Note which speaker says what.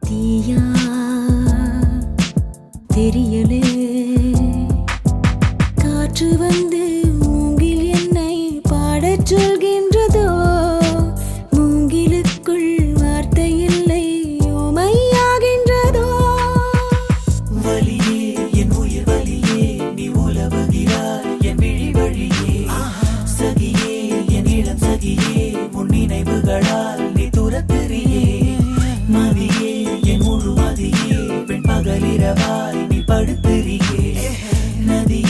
Speaker 1: தீயா தெரியலே காற்று வந்து மூங்கில் என்னை பாடச் சொல்கின்றதோ மூங்கிலுக்குள் வார்த்தை இல்லை ஊமையாகின்றதோ
Speaker 2: வலியே என் உயிர் வலியே நீ உலவுகிறாய் என் விழி வழியே சகியே என் இளம் சகியே உன் நினைவுகளால் நீ துரத்துறியே மதியே என் முழு மதியே பெண் பகலிரவாய் நீ படுத்துறியே நதி